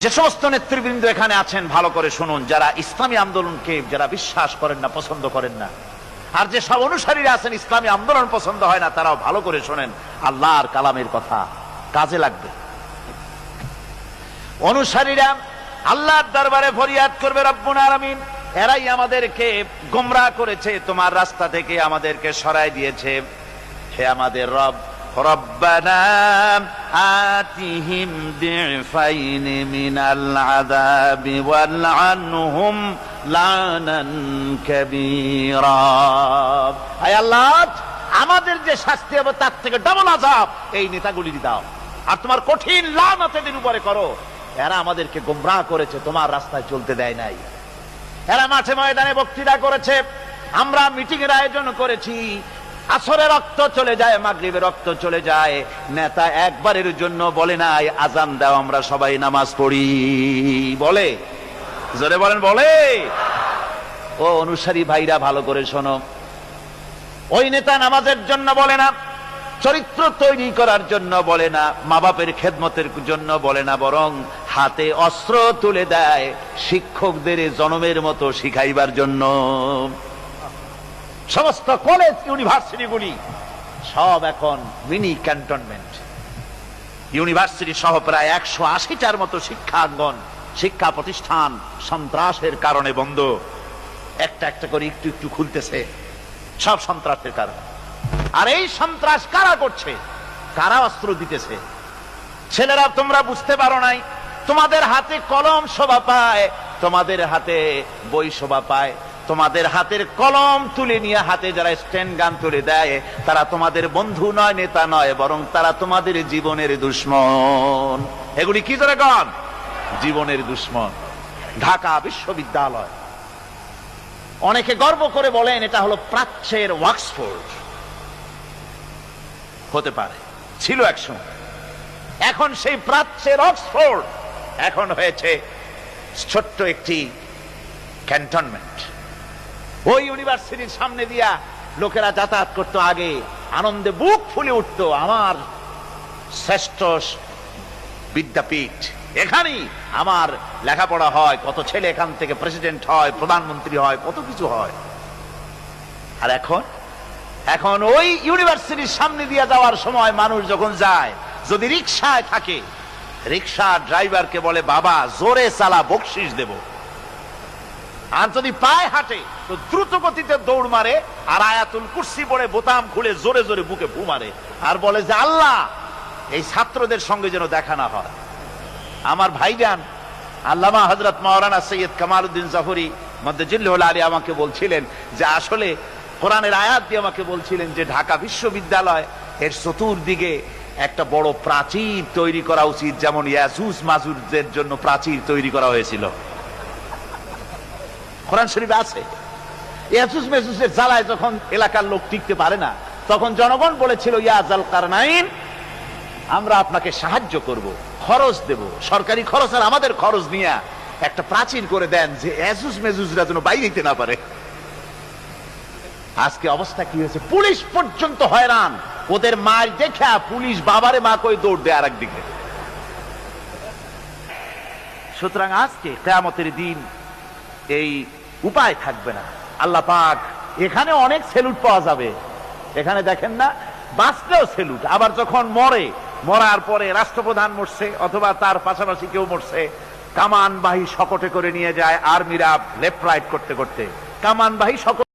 যে সমস্ত নেতৃবৃন্দ এখানে আছেন ভালো করে শুনুন, যারা ইসলামী আন্দোলনকে যারা বিশ্বাস করেন না, পছন্দ করেন না, আর যে সব অনুসারীরা আছেন ইসলামী আন্দোলন পছন্দ হয় না, তারাও ভালো করে শোনেন, আল্লাহর কালামের কথা কাজে লাগবে। অনুসারীরা আল্লাহর দরবারে ফরিয়াদ করবে, রব্বুল আলামিন এরাই আমাদেরকে গোমরাহ করেছে, তোমার রাস্তা থেকে আমাদেরকে সরাই দিয়েছে। হে আমাদের রব, রব্বানা আতিহিম দিফাইন মিনাল আযাবি ওয়ালআনহুম লানান কাবীরা। আয় আল্লাহ, আমাদের যে শাস্তি হবে তার থেকে ডাবল আযাব এই নেতাগুলি দাও, আর তোমার কঠিন লানত এদের উপরে করো। এরা আমাদেরকে গোমরাহ করেছে, তোমার রাস্তায় চলতে দেয় নাই। এরা মাঠে ময়দানে বক্তৃতা করেছে, আমরা মিটিং এর আয়োজন করেছি, আসরে রক্ত চলে যায়, মাগরিবে রক্ত চলে যায়, নেতা একবারের জন্য বলে নাই আজান দাও আমরা সবাই নামাজ পড়ি, বলে? জোরে বলেন, বলে? ও অনুসারী ভাইরা ভালো করে শোনো, ওই নেতা নামাজের জন্য বলে না, চরিত্র তৈরি করার জন্য বলে না, মা বাপের খেদমতের জন্য বলে না, বরং হাতে অস্ত্র তুলে দেয় শিক্ষকদের জনমের মতো শিখাইবার জন্য। সমস্ত কলেজ ইউনিভার্সিটিগুলি সব এখন মিনি ক্যান্টনমেন্ট। ইউনিভার্সিটি সহ প্রায় 180টার মতো শিক্ষাঙ্গন, শিক্ষা প্রতিষ্ঠান সন্ত্রাসের কারণে বন্ধ। একটা একটা করে একটু একটু খুলতেছে, সব সন্ত্রাসের কারণে। আর এই সন্ত্রাস কারা করছে? কারা অস্ত্র দিতেছে? ছেলেরা, তোমরা বুঝতে পারো নাই, তোমাদের হাতে কলম শোভা পায়, তোমাদের হাতে বই শোভা পায়, তোমাদের হাতের কলম তুলে নিয়ে হাতে যারা স্ট্যান্ড গান তুলে দেয়, তারা তোমাদের বন্ধু নয়, নেতা নয়, বরং তারা তোমাদের জীবনের দুশ্মন। এগুলি কি ধরে গান? জীবনের দুশ্মন। ঢাকা বিশ্ববিদ্যালয়, অনেকে গর্ব করে বলেন এটা হলো প্রাচ্যের অক্সফোর্ড। হতে পারে, ছিল একসময়। এখন সেই প্রাচ্যের অক্সফোর্ড এখন হয়েছে ছোট্ট একটি ক্যান্টনমেন্ট। ওই ইউনিভার্সিটির সামনে দিয়া লোকেরা যাতায়াত করতো, আগে আনন্দে বুক ফুলে উঠতো, আমার শ্রেষ্ঠ বিদ্যাপীঠ, এখানেই আমার লেখাপড়া হয়, কত ছেলে এখান থেকে প্রেসিডেন্ট হয়, প্রধানমন্ত্রী হয়, কত কিছু হয়। আর এখন ওই ইউনিভার্সিটির সামনে দিয়ে যাওয়ার সময় মানুষ যখন যায়, যদি রিকশায় থাকে, রিকশা ড্রাইভারকে বলে বাবা জোরে চালা, বকশিস দেব। আর যদি পায়ে হাঁটে তো দ্রুত গতিতে দৌড় মারে, আর আয়াতুল কুরসি পড়ে বোতাম খুলে জোরে জোরে বুকে ফু মারে, আর বলে যে আল্লাহ এই ছাত্রদের সঙ্গে যেন দেখা না হয়। আমার ভাইজান আল্লামা হযরত মাওলানা সৈয়দ কামাল উদ্দিন জাফরি মদ্দাজিল্লাহুল আলী আমাকে বলছিলেন যে আসলে কোরআনের আয়াত দিয়ে আমাকে বলছিলেন যে ঢাকা বিশ্ববিদ্যালয় এর চতুর্দিকে একটা বড় প্রাচীর তৈরি করা উচিত, যেমন ইয়াজুজ মাজুজের জন্য প্রাচীর তৈরি করা হয়েছিল। কোরআন শরীফে আছে। ইয়াজুজ মাজুজের জ্বালায় যখন এলাকার লোক টিকতে পারে না, তখন জনগণ বলেছিল ইয়া যাল কারনাইন, আমরা আপনাকে সাহায্য করব, খরচ দেব, সরকারি খরচ আর আমাদের খরচ নিয়ে একটা প্রাচীর করে দেন যে ইয়াজুজ মাজুজরা যেন বাইরে যেতে না পারে। আজকে অবস্থা কি হয়েছে? পুলিশ পর্যন্ত হয়রান, ওদের মার দেখা পুলিশ বাবারে মা কই দৌড় দেয় আরেক দিকে। সুতরাং আজকে কিয়ামতের দিন এই উপায় থাকবে না। আল্লাহ পাক এখানে অনেক সেলুট পাওয়া যাবে, এখানে দেখেন না, বাঁচলেও সেলুট, আবার যখন মরার পরে রাষ্ট্রপ্রধান মরছে অথবা তার পাশাপাশি কেউ মরছে, কামানবাহী শকটে করে নিয়ে যায় আর্মিরা লেফট রাইট করতে করতে, কামানবাহী শকট